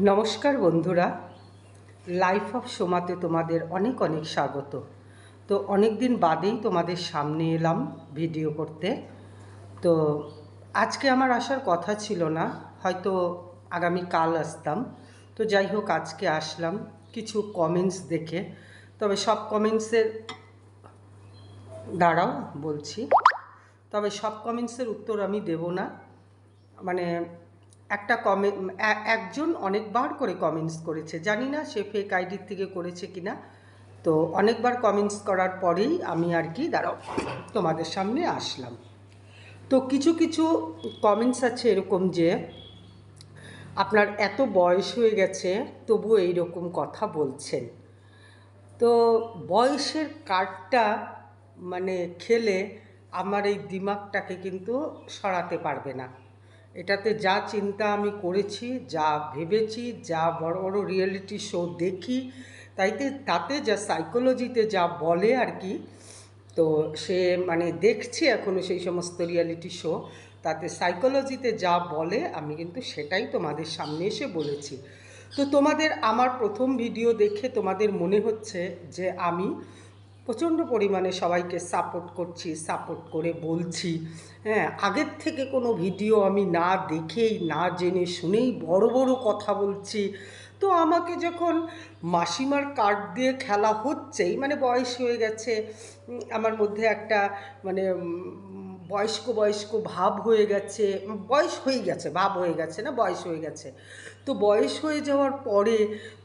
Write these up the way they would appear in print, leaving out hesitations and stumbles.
নমস্কার বন্ধুরা, life of সোমাতে তোমাদের অনেক অনেক স্বাগত। তো অনেক দিন বাদেই তোমাদের সামনে এলাম ভিডিও করতে। তো আজকে আমার আসার কথা ছিল না, হয়তো আগামীকাল আসতাম। তো যাই হোক, আজকে আসলাম কিছু কমেন্টস দেখে। তবে সব কমেন্টসের দ্বারাও বলছি, তবে সব কমেন্টসের উত্তর আমি দেব না। মানে একটা একজন অনেকবার করে কমেন্টস করেছে, জানি না সে ফেক আইডির থেকে করেছে কিনা। তো অনেকবার কমেন্টস করার পরেই আমি আর কি দাঁড়াও তোমাদের সামনে আসলাম। তো কিছু কিছু কমেন্টস আছে এরকম যে আপনার এত বয়স হয়ে গেছে তবুও এইরকম কথা বলছেন। তো বয়সের কার্ডটা মানে খেলে আমার এই দিমাগটাকে কিন্তু সরাতে পারবে না। এটাতে যা চিন্তা আমি করেছি, যা ভেবেছি, যা বড় বড় রিয়েলিটি শো দেখি, তাতে যা সাইকোলজিতে যা বলে আর কি, তো সে মানে দেখছি এখনও সেই সমস্ত রিয়েলিটি শো, তাতে সাইকোলজিতে যা বলে আমি কিন্তু সেটাই তোমাদের সামনে এসে বলেছি। তো তোমাদের আমার প্রথম ভিডিও দেখে তোমাদের মনে হচ্ছে যে আমি প্রচণ্ড পরিমাণে সবাইকে সাপোর্ট করছি, সাপোর্ট করে বলছি। হ্যাঁ, আগের থেকে কোনো ভিডিও আমি না দেখেই না জেনে শুনেই বড় বড় কথা বলছি। তো আমাকে যখন মাসিমার কার্ড দিয়ে খেলা হচ্ছেই, মানে বয়স হয়ে গেছে, আমার মধ্যে একটা মানে বয়স্ক বয়স্ক ভাব হয়ে গেছে, বয়স হয়ে গেছে, ভাব হয়ে গেছে না, বয়স হয়ে গেছে। তো বয়স হয়ে যাওয়ার পরে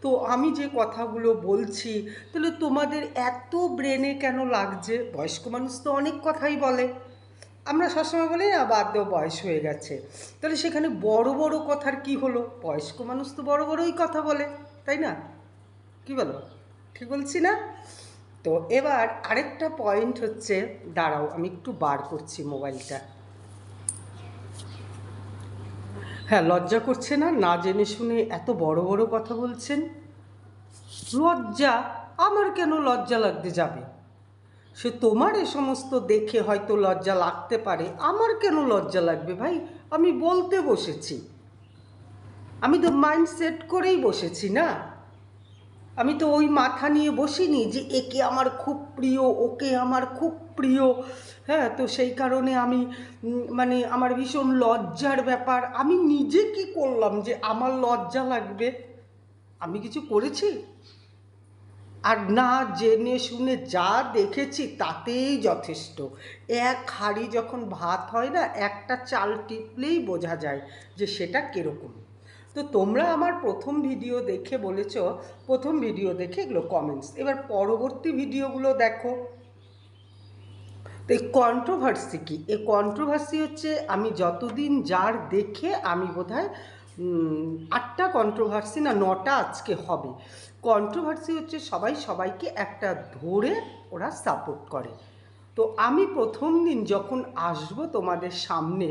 তো আমি যে কথাগুলো বলছি, তাহলে তোমাদের এত ব্রেনে কেন লাগছে? বয়স্ক মানুষ তো অনেক কথাই বলে, আমরা সবসময় বলি না বাদ দেও বয়স হয়ে গেছে, তাহলে সেখানে বড় বড় কথার কি হলো? বয়স্ক মানুষ তো বড় বড়ই কথা বলে, তাই না? কি বলো, ঠিক বলছি না? তো এবার আরেকটা পয়েন্ট হচ্ছে, দাঁড়াও আমি একটু বার করছি মোবাইলটা। হ্যাঁ, লজ্জা করছে না? না জেনে শুনে এত বড় বড় কথা বলছেন। লজ্জা? আমার কেন লজ্জা লাগতে যাবে? সে তোমার এ সমস্ত দেখে হয়তো লজ্জা লাগতে পারে, আমার কেন লজ্জা লাগবে ভাই? আমি বলতে বসেছি, আমি তো মাইন্ড সেট করেই বসেছি না। আমি তো ওই মাথা নিয়ে বসিনি যে একে আমার খুব প্রিয়, ওকে আমার খুব প্রিয়। হ্যাঁ, তো সেই কারণে আমি মানে আমার ভীষণ লজ্জার ব্যাপার। আমি নিজে কি করলাম যে আমার লজ্জা লাগবে? আমি কিছু করেছি? আর না জেনে শুনে যা দেখেছি তাতেই যথেষ্ট। এক হাঁড়ি যখন ভাত হয় না, একটা চাল টিপলেই বোঝা যায় যে সেটা কীরকম। তো তোমরা আমার প্রথম ভিডিও দেখে বলেছ, প্রথম ভিডিও দেখে এগুলো কমেন্টস, এবার পরবর্তী ভিডিওগুলো দেখো। তো এই কন্ট্রোভার্সি কী? এই কন্ট্রোভার্সি হচ্ছে আমি যতদিন যার দেখে আমি বোধহয় 8টা কন্ট্রোভার্সি না 9টা আজকে হবে। কন্ট্রোভার্সি হচ্ছে সবাই সবাইকে একটা ধরে ওরা সাপোর্ট করে। তো আমি প্রথম দিন যখন আসব তোমাদের সামনে,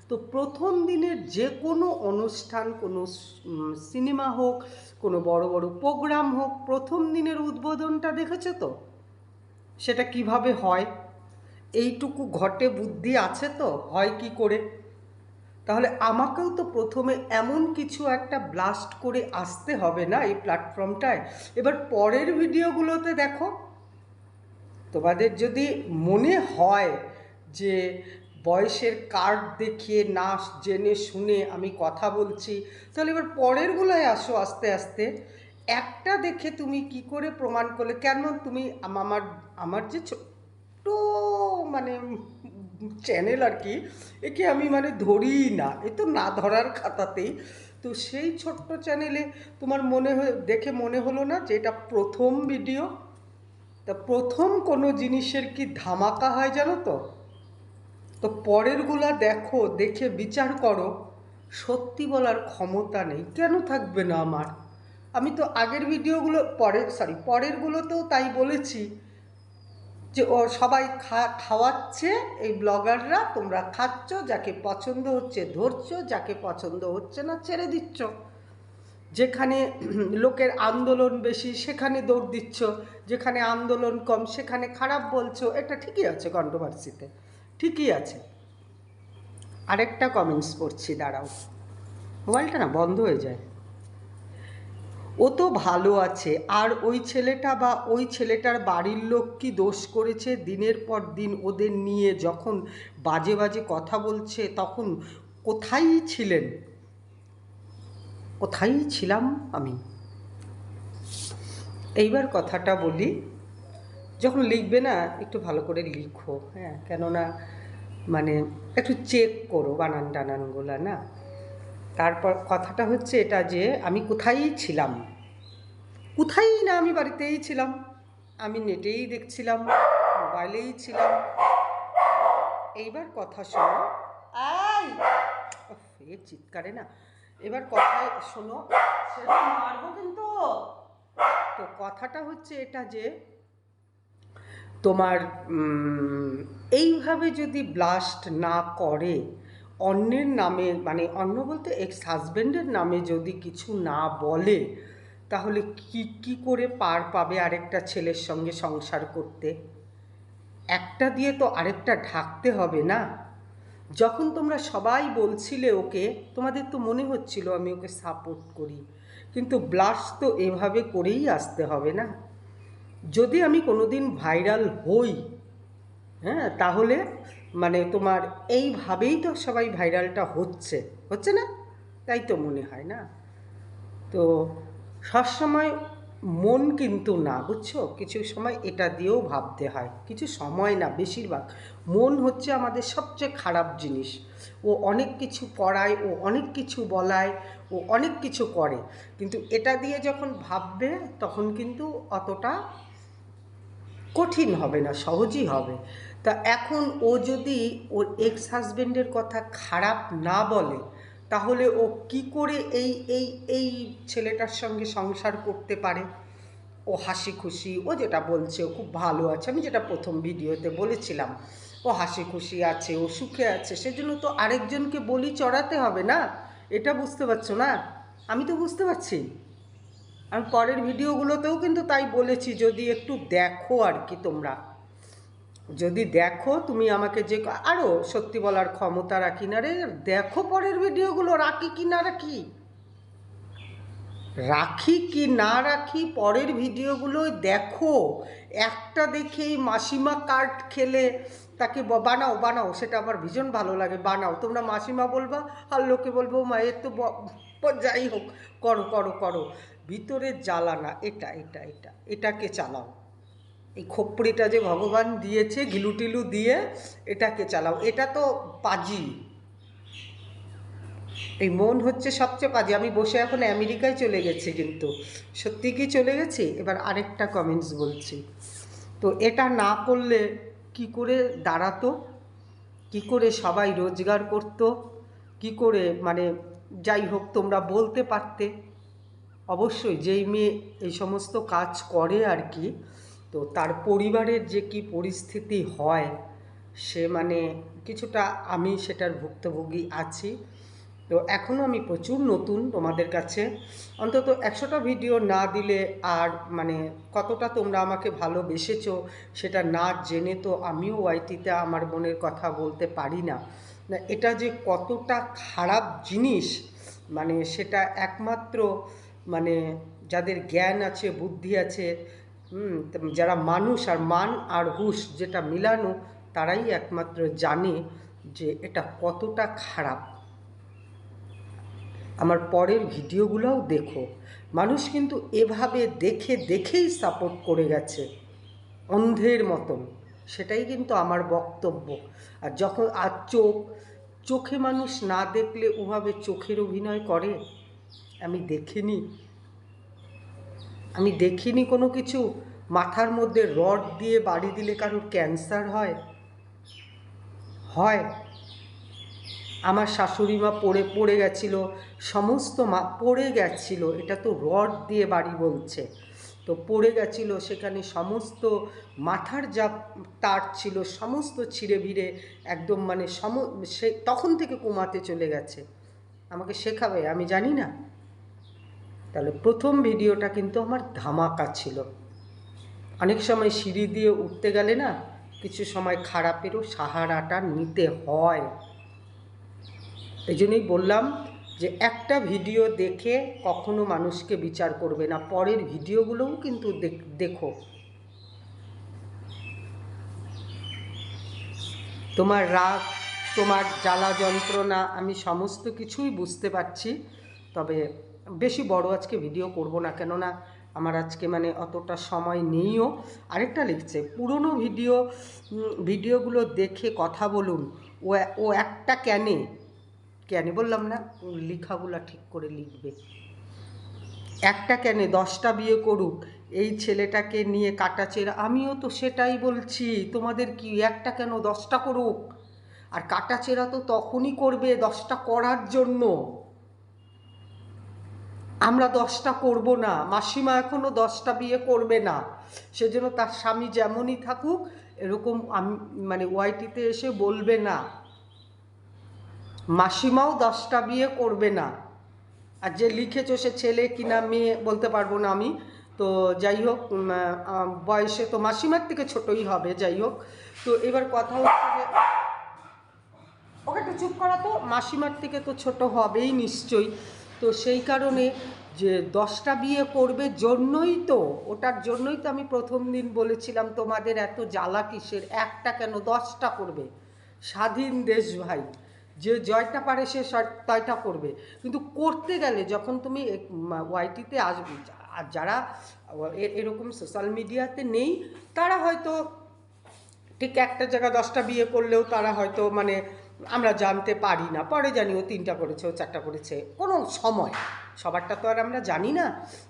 তো প্রথম দিনের যে কোনো অনুষ্ঠান, কোনো সিনেমা হোক, কোনো বড় বড় প্রোগ্রাম হোক, প্রথম দিনের উদ্বোধনটা দেখেছো তো সেটা কিভাবে হয়? এইটুকু ঘটে বুদ্ধি আছে তো হয় কি করে? তাহলে আমাকেও তো প্রথমে এমন কিছু একটা ব্লাস্ট করে আসতে হবে না এই প্ল্যাটফর্মটায়। এবার পরের ভিডিওগুলোতে দেখো, তোমাদের যদি মনে হয় যে বয়সের কার্ড দেখিয়ে না জেনে শুনে আমি কথা বলছি, তাহলে এবার পরেরগুলোয় আসো আস্তে আস্তে। একটা দেখে তুমি কি করে প্রমাণ করলে? কেন তুমি আমার আমার যে ছোট্ট মানে চ্যানেল আর কি, একে আমি মানে ধরিই না, এ তো না ধরার খাতাতেই। তো সেই ছোট্ট চ্যানেলে তোমার দেখে মনে হলো না যে এটা প্রথম ভিডিও? তা প্রথম কোনো জিনিসের কি ধামাকা হয় জানো তো? তো পরেরগুলা দেখো, দেখে বিচার করো। সত্যি বলার ক্ষমতা নেই কেন থাকবে না আমার? আমি তো আগের ভিডিওগুলো পরেরগুলোতেও তাই বলেছি যে ও সবাই খাওয়াচ্ছে, এই ব্লগাররা, তোমরা খাচ্ছ, যাকে পছন্দ হচ্ছে ধরছো, যাকে পছন্দ হচ্ছে না ছেড়ে দিচ্ছ। যেখানে লোকের আন্দোলন বেশি সেখানে দৌড় দিচ্ছ, যেখানে আন্দোলন কম সেখানে খারাপ বলছো। এটা ঠিকই আছে, কন্ট্রোভার্সিতে ঠিকই আছে। আরেকটা কমেন্টস পড়ছি, দাঁড়াও, মোবাইলটা না বন্ধ হয়ে যায়। ও তো ভালো আছে, আর ওই ছেলেটা বা ওই ছেলেটার বাড়ির লোক কি দোষ করেছে? দিনের পর দিন ওদের নিয়ে যখন বাজে বাজে কথা বলছে তখন কোথায় ছিলেন? কোথায় ছিলাম আমি? এইবার কথাটা বলি, যখন লিখবে না একটু ভালো করে লিখো, হ্যাঁ, কেননা মানে একটু চেক করো বানান টানানগুলো না। তারপর কথাটা হচ্ছে এটা যে আমি কোথায় ছিলাম? কোথায় না, আমি বাড়িতেই ছিলাম, আমি নেটেই দেখছিলাম, মোবাইলেই ছিলাম। এইবার কথা শোনো, আই এর চিৎকারে না, এবার কথায় শোনো, সেরকম মারবো কিন্তু। তো কথাটা হচ্ছে এটা যে তোমার এইভাবে যদি ব্লাস্ট না করে, অন্যের নামে মানে অন্য বলতে এক্স হাজব্যান্ডের নামে যদি কিছু না বলে, তাহলে কি করে পার পাবে আরেকটা ছেলের সঙ্গে সংসার করতে? একটা দিয়ে তো আরেকটা ঢাকতে হবে না? যখন তোমরা সবাই বলছিলে ওকে, তোমাদের তো মনে হচ্ছিল আমি ওকে সাপোর্ট করি, কিন্তু ব্লাস্ট তো এভাবে করেই আসতে হবে না? যদি আমি কোনোদিন ভাইরাল হই, হ্যাঁ, তাহলে মানে তোমার এইভাবেই তো সবাই ভাইরালটা হচ্ছে না? তাই তো মনে হয় না? তো সবসময় মন কিন্তু না, বুঝছো, কিছু সময় এটা দিয়েও ভাবতে হয়, কিছু সময় না, বেশিরভাগ মন হচ্ছে আমাদের সবচেয়ে খারাপ জিনিস। ও অনেক কিছু করায়, ও অনেক কিছু বলায়, ও অনেক কিছু করে, কিন্তু এটা দিয়ে যখন ভাববে তখন কিন্তু অতটা কঠিন হবে না, সহজই হবে। তা এখন ও যদি ওর এক্স হাজব্যান্ডের কথা খারাপ না বলে, তাহলে ও কি করে এই এই এই ছেলেটার সঙ্গে সংসার করতে পারে? ও হাসি খুশি, ও যেটা বলছে ও খুব ভালো আছে, আমি যেটা প্রথম ভিডিওতে বলেছিলাম, ও হাসি খুশি আছে, ও সুখে আছে, সেজন্য তো আরেকজনকে বলি চড়াতে হবে না? এটা বুঝতে পারছো না? আমি তো বুঝতে পারছি। আমি পরের ভিডিওগুলোতেও কিন্তু তাই বলেছি, যদি একটু দেখো আর কি, তোমরা যদি দেখো, তুমি আমাকে যে আরও সত্যি বলার ক্ষমতা রাখি না রে, দেখো পরের ভিডিওগুলো রাখি কি না রাখি, রাখি কি না রাখি, পরের ভিডিওগুলো দেখো। একটা দেখেই মাসিমা কার্ড খেলে তাকে বানাও বানাও, সেটা আমার ভীষণ ভালো লাগে, বানাও, তোমরা মাসিমা বলবা আর লোকে বলবো মায়ের তো যাই হোক, করো করো করো, ভিতরে জ্বালা না, এটাকে চালাও। এই খোপড়িটা যে ভগবান দিয়েছে গিলুটিলু দিয়ে, এটাকে চালাও। এটা তো পাজি, এই মন হচ্ছে সবচেয়ে পাজি। আমি বসে এখন আমেরিকায় চলে গেছি, কিন্তু সত্যি কি চলে গেছি? এবার আরেকটা কমেন্টস বলছি, তো এটা না করলে কি করে দাঁড়াতো? কি করে সবাই রোজগার করত? কি করে মানে যাই হোক, তোমরা বলতে পারতে অবশ্যই, যেই মেয়ে এই সমস্ত কাজ করে আর কি, তো তার পরিবারের যে কি পরিস্থিতি হয়, সে মানে কিছুটা আমি সেটার ভুক্তভোগী আছি। তো এখনও আমি প্রচুর নতুন তোমাদের কাছে, অন্তত 100টা ভিডিও না দিলে আর মানে কতটা তোমরা আমাকে ভালোবেসেছো সেটা না জেনে তো আমিও ওয়াইটিতে আমার মনের কথা বলতে পারি না। না, এটা যে কতটা খারাপ জিনিস, মানে সেটা একমাত্র মানে যাদের জ্ঞান আছে, বুদ্ধি আছে, যারা মানুষ আর মান আর হুঁশ যেটা মিলানো, তারাই একমাত্র জানে যে এটা কতটা খারাপ। আমার পরের ভিডিওগুলোও দেখো, মানুষ কিন্তু এভাবে দেখে দেখেই সাপোর্ট করে গেছে অন্ধের মতন, সেটাই কিন্তু আমার বক্তব্য। আর যখন আর চোখে মানুষ না দেখলে ওভাবে চোখের অভিনয় করে, আমি দেখিনি কোনো কিছু। মাথার মধ্যে রড দিয়ে বাড়ি দিলে কারোর ক্যান্সার হয়? আমার শাশুড়ি মা পড়ে গেছিলো, সমস্ত পড়ে গেছিলো, এটা তো রড দিয়ে বাড়ি বলছে, তো পড়ে গেছিলো, সেখানে সমস্ত মাথার যা তার ছিল সমস্ত ছিঁড়ে ভিড়ে একদম মানে সে তখন থেকে কোমাতে চলে গেছে। আমাকে শেখাবে? আমি জানি না। তাহলে প্রথম ভিডিওটা কিন্তু আমার ধামাকা ছিল। অনেক সময় সিঁড়ি দিয়ে উঠতে গেলে না, কিছু সময় খারাপেরও সাহারাটা নিতে হয়। এই জন্যই বললাম, যে একটা ভিডিও দেখে কখনো মানুষকে বিচার করবে না, পরের ভিডিওগুলোও কিন্তু দেখো। তোমার রাগ, তোমার জ্বালা যন্ত্রণা আমি সমস্ত কিছুই বুঝতে পারছি। তবে বেশি বড় আজকে ভিডিও করব না, কেননা আমার আজকে মানে অতটা সময় নেইও। আরেকটা লিখছে, পুরনো ভিডিওগুলো দেখে কথা বলুন, ও একটা কেন বললাম না, লেখাগুলো ঠিক করে লিখবে। একটা কেন 10টা বিয়ে করুক, এই ছেলেটাকে নিয়ে কাটাছেড়া, আমিও তো সেটাই বলছি। তোমাদের কি, একটা কেন 10টা করুক। আর কাটাছেড়া তো তখনই করবে 10টা করার জন্য। আমরা 10টা করব না, মাসিমা এখনো 10টা বিয়ে করবে না। সেজন্য তার স্বামী যেমনই থাকুক এরকম আমি মানে ওয়াইটিতে এসে বলবে না। মাসিমাও 10টা বিয়ে করবে না। আর যে লিখেছো সে ছেলে কিনা মেয়ে বলতে পারবো না আমি। তো যাই হোক, বয়সে তো মাসিমার থেকে ছোটই হবে। যাই হোক, তো এবার কথা হচ্ছে যে ওকে একটু চুপ করা তো, মাসিমার থেকে তো ছোট হবেই নিশ্চয়ই। তো সেই কারণে যে 10টা বিয়ে করবে জন্যই তো, ওটার জন্যই তো আমি প্রথম দিন বলেছিলাম তোমাদের এত জ্বালা কিসের, একটা কেন 10টা করবে। স্বাধীন দেশ ভাই, যে জয়টা পারে সে তয়টা করবে। কিন্তু করতে গেলে যখন তুমি ওয়াইটিতে আসবে, আর যারা এরকম সোশ্যাল মিডিয়াতে নেই তারা হয়তো ঠিক একটা জায়গা 10টা বিয়ে করলেও তারা হয়তো মানে আমরা জানতে পারি না, পরে জানি ও 3টা করেছে, ও 4টা করেছে, কোনো সময় সবারটা তো আর আমরা জানি না।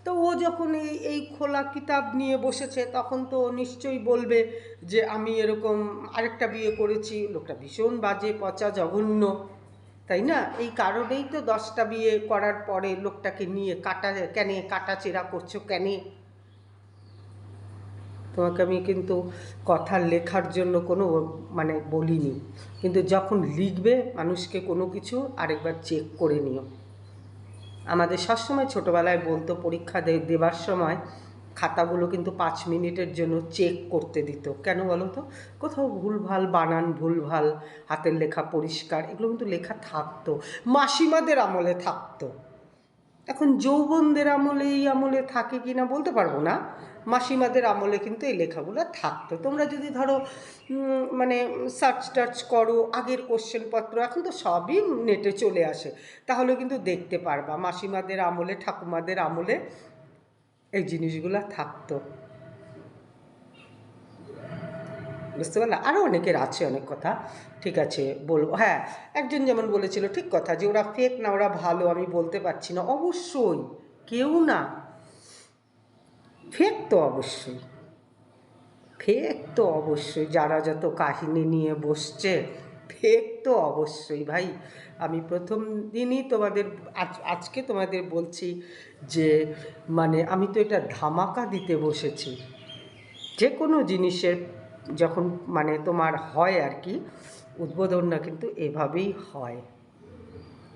তো ও যখন এই খোলা কিতাব নিয়ে বসেছে তখন তো নিশ্চয়ই বলবে যে আমি এরকম আরেকটা বিয়ে করেছি। লোকটা ভীষণ বাজে, পচা, জঘন্য, তাই না? এই কারণেই তো 10টা বিয়ে করার পরে লোকটাকে নিয়ে কাটাচেরা করছো কেন? তোমাকে আমি কিন্তু কথা লেখার জন্য কোনো মানে বলিনি, কিন্তু যখন লিখবে মানুষকে কোনো কিছু আরেকবার চেক করে নিও। আমাদের সবসময় ছোটোবেলায় বলতো পরীক্ষা দেবার সময় খাতাগুলো কিন্তু 5 মিনিটের জন্য চেক করতে দিত। কেন বলো তো? কোথাও ভুলভাল বানান, ভুলভাল হাতের লেখা পরিষ্কার, এগুলো কিন্তু লেখা থাকতো, মাসিমাদের আমলে থাকতো। এখন যৌবনদের আমলে এই আমলে থাকে কি না বলতে পারবো না, মাসিমাদের আমলে কিন্তু এই লেখাগুলো থাকতো। তোমরা যদি ধরো মানে সার্চ টার্চ করো আগের কোশ্চেনপত্র, এখন তো সবই নেটে চলে আসে, তাহলে কিন্তু দেখতে পারবা মাসিমাদের আমলে, ঠাকুমাদের আমলে এই জিনিসগুলো থাকতো। বুঝতে পারলা? আরও অনেকের আছে অনেক কথা, ঠিক আছে বলবো। হ্যাঁ, একজন যেমন বলেছিল ঠিক কথা, যে ওরা ফেক না ওরা ভালো, আমি বলতে পারছি না। অবশ্যই কেউ না ফেক, তো অবশ্যই ফেক, তো অবশ্যই যারা যত কাহিনী নিয়ে বসছে ফেক তো অবশ্যই ভাই। আমি প্রথম দিনই তোমাদের আজকে তোমাদের বলছি যে মানে আমি তো এটা ধামাকা দিতে বসেছি। যে কোনো জিনিসের যখন মানে তোমার হয় আর কি উদ্বোধনটা কিন্তু এভাবেই হয়।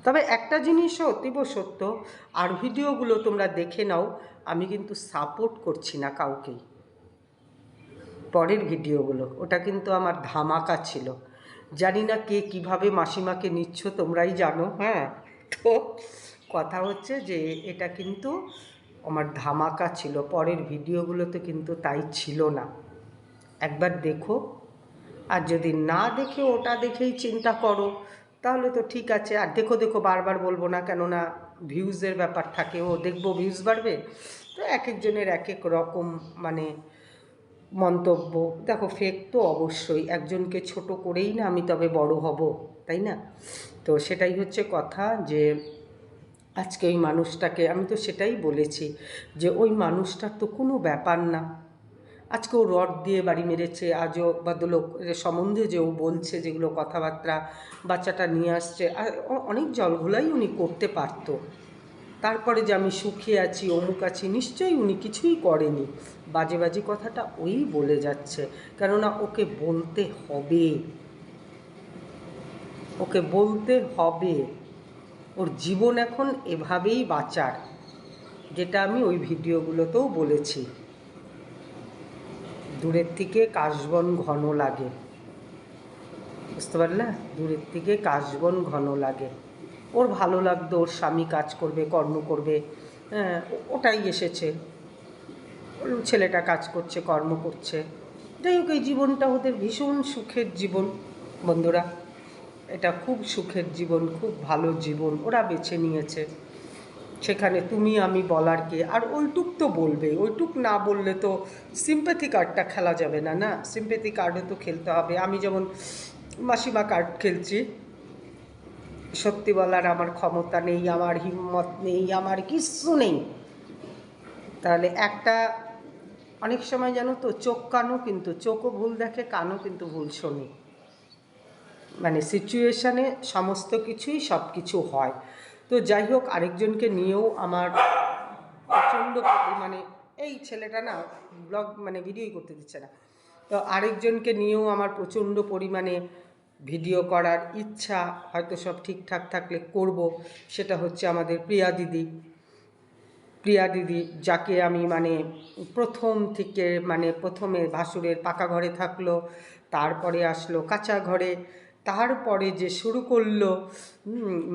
তবে একটা জিনিসও অতীব সত্য, আর ভিডিওগুলো তোমরা দেখে নাও, আমি কিন্তু সাপোর্ট করছি না কাউকেই। পরের ভিডিওগুলো ওটা কিন্তু আমার ধামাকা ছিল। জানি না কে কিভাবে মাসিমাকে নিচ্ছ, তোমরাই জানো। হ্যাঁ, তো কথা হচ্ছে যে এটা কিন্তু আমার ধামাকা ছিল, পরের ভিডিওগুলোতে কিন্তু তাই ছিল না। একবার দেখো, আর যদি না দেখে ওটা দেখেই চিন্তা করো তাহলে তো ঠিক আছে। আর দেখো বারবার বলবো না, কেননা ভিউজের ব্যাপার থাকে, ও দেখবো ভিউজ বাড়বে। তো এক একজনের এক এক রকম মানে মন্তব্য। দেখো ফেক তো অবশ্যই, একজনকে ছোট করেই না আমি তবে বড় হব, তাই না? তো সেটাই হচ্ছে কথা, যে আজকে ওই মানুষটাকে আমি তো সেটাই বলেছি যে ওই মানুষটার তো কোনো ব্যাপার না। আজকে ও রড দিয়ে বাড়ি মেরেছে, আজও ভদ্রলোক সম্বন্ধে যে ও বলছে যেগুলো কথাবার্তা, বাচ্চাটা নিয়ে আসছে, আর অনেক জলঘোলাই উনি করতে পারতো। তারপরে যে আমি সুখে আছি, অমুক আছি, নিশ্চয়ই উনি কিছুই করেনি। বাজে বাজে কথাটা ওই বলে যাচ্ছে, কেননা ওকে বলতে হবে, ওকে বলতে হবে। ওর জীবন এখন এভাবেই বাঁচার, যেটা আমি ওই ভিডিওগুলোতেও বলেছি। দূরের থেকে কাশবন ঘন লাগে, বুঝতে পারলে? দূরের থেকে কাশবন ঘন লাগে। ওর ভালো লাগতো ওর স্বামী কাজ করবে, কর্ম করবে, হ্যাঁ ওটাই এসেছে। ছেলেটা কাজ করছে, কর্ম করছে, যাই হোক এই জীবনটা ওদের ভীষণ সুখের জীবন বন্ধুরা। এটা খুব সুখের জীবন, খুব ভালো জীবন ওরা বেছে নিয়েছে। সেখানে তুমি আমি বলার কে? আর ওইটুক তো বলবে, ওইটুক না বললে তো সিম্প্যাথি কার্ডটা খেলা যাবে না, না সিম্প্যাথি কার্ডও তো খেলতে হবে। আমি যেমন মাসিমা কার্ড খেলছি, সত্যি বলার আমার ক্ষমতা নেই, আমার হিম্মত নেই, আমার কিচ্ছু নেই। তাহলে একটা অনেক সময় জানো তো চোখ কানও কিন্তু, চোখও ভুল দেখে, কানও কিন্তু ভুল শোনে। মানে সিচুয়েশানে সমস্ত কিছুই সব কিছু হয়। তো যাই হোক, আরেকজনকে নিয়েও আমার প্রচণ্ড মানে এই ছেলেটা না ব্লগ মানে ভিডিওই করতে দিচ্ছে না, তো আরেকজনকে নিয়েও আমার প্রচণ্ড পরিমাণে ভিডিও করার ইচ্ছা, হয়তো সব ঠিকঠাক থাকলে করব। সেটা হচ্ছে আমাদের প্রিয়া দিদি, যাকে আমি মানে প্রথম থেকে মানে প্রথমে ভাসুরের পাকা ঘরে থাকলো, তারপরে আসলো কাঁচা ঘরে, তারপরে যে শুরু করলো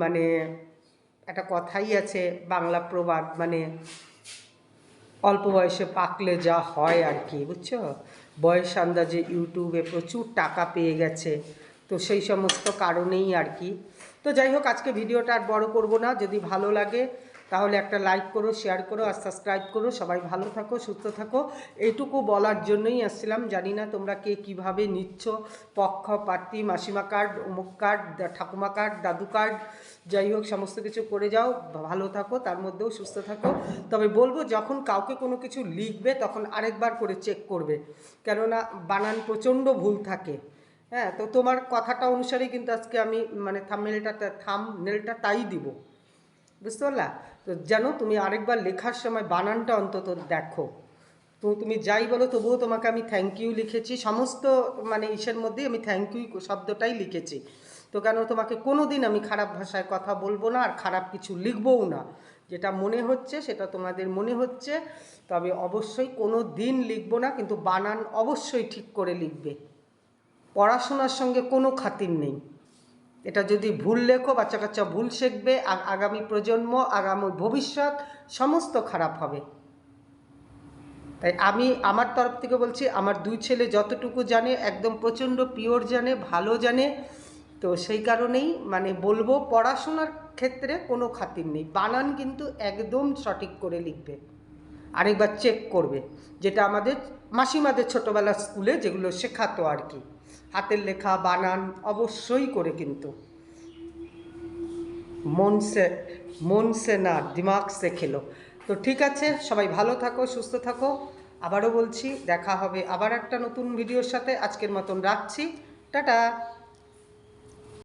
মানে একটা কথাই আছে বাংলা প্রবাদ, মানে অল্প বয়সে পাকলে যা হয় আর কি, বুঝছো? বয়স আন্দাজে ইউটিউবে প্রচুর টাকা পেয়ে গেছে, তো সেই সমস্ত কারণেই আর কি। তো যাই হোক, আজকে ভিডিওটা আর বড় করব না। যদি ভালো লাগে তাহলে একটা লাইক করো, শেয়ার করো আর সাবস্ক্রাইব করো। সবাই ভালো থাকো, সুস্থ থাকো, এইটুকু বলার জন্যই আসছিলাম। জানি না তোমরা কে কীভাবে নিচ্ছ, পক্ষপাতী, মাসিমা কার্ড, অমুক কার্ড, ঠাকুমা কার্ড, দাদু কার্ড, যাই হোক সমস্ত কিছু করে যাও, ভালো থাকো, তার মধ্যেও সুস্থ থাকো। তবে বলবো, যখন কাউকে কোনো কিছু লিখবে তখন আরেকবার করে চেক করবে, কেননা বানান প্রচণ্ড ভুল থাকে। হ্যাঁ, তো তোমার কথাটা অনুসারেই কিন্তু আজকে আমি মানে থাম্বনেলটা তাই দিব, বুঝতে পারলা? তো জানো, তুমি আরেকবার লেখার সময় বানানটা অন্তত দেখো। তো তুমি যাই বলো তবুও তোমাকে আমি থ্যাংক ইউ লিখেছি, সমস্ত মানে ইসের মধ্যেই আমি থ্যাংক ইউ শব্দটাই লিখেছি। তো কেন তোমাকে কোনো দিন আমি খারাপ ভাষায় কথা বলবো না, আর খারাপ কিছু লিখবও না। যেটা মনে হচ্ছে সেটা তোমাদের মনে হচ্ছে, তবে অবশ্যই কোনো দিন লিখবো না, কিন্তু বানান অবশ্যই ঠিক করে লিখবে। পড়াশোনার সঙ্গে কোনো খাতির নেই। এটা যদি ভুল লেখো, বাচ্চা কাচ্চা ভুল শিখবে, আগামী প্রজন্ম, আগামী ভবিষ্যৎ সমস্ত খারাপ হবে। তাই আমি আমার তরফ থেকে বলছি, আমার দুই ছেলে যতটুকু জানে একদম প্রচণ্ড পিওর জানে, ভালো জানে। তো সেই কারণেই মানে বলবো, পড়াশোনার ক্ষেত্রে কোনো খাতির নেই, বানান কিন্তু একদম সঠিক করে লিখবে, আরেকবার চেক করবে। যেটা আমাদের মাসিমাদের ছোটোবেলার স্কুলে যেগুলো শেখাতো আর কি, হাতের লেখা বানান অবশ্যই করে, কিন্তু মন সে না দিমাগ সে খেলো। তো ঠিক আছে, সবাই ভালো থাকো, সুস্থ থাকো। আবারও বলছি, দেখা হবে আবার একটা নতুন ভিডিওর সাথে। আজকের মতন রাখছি, টাটা।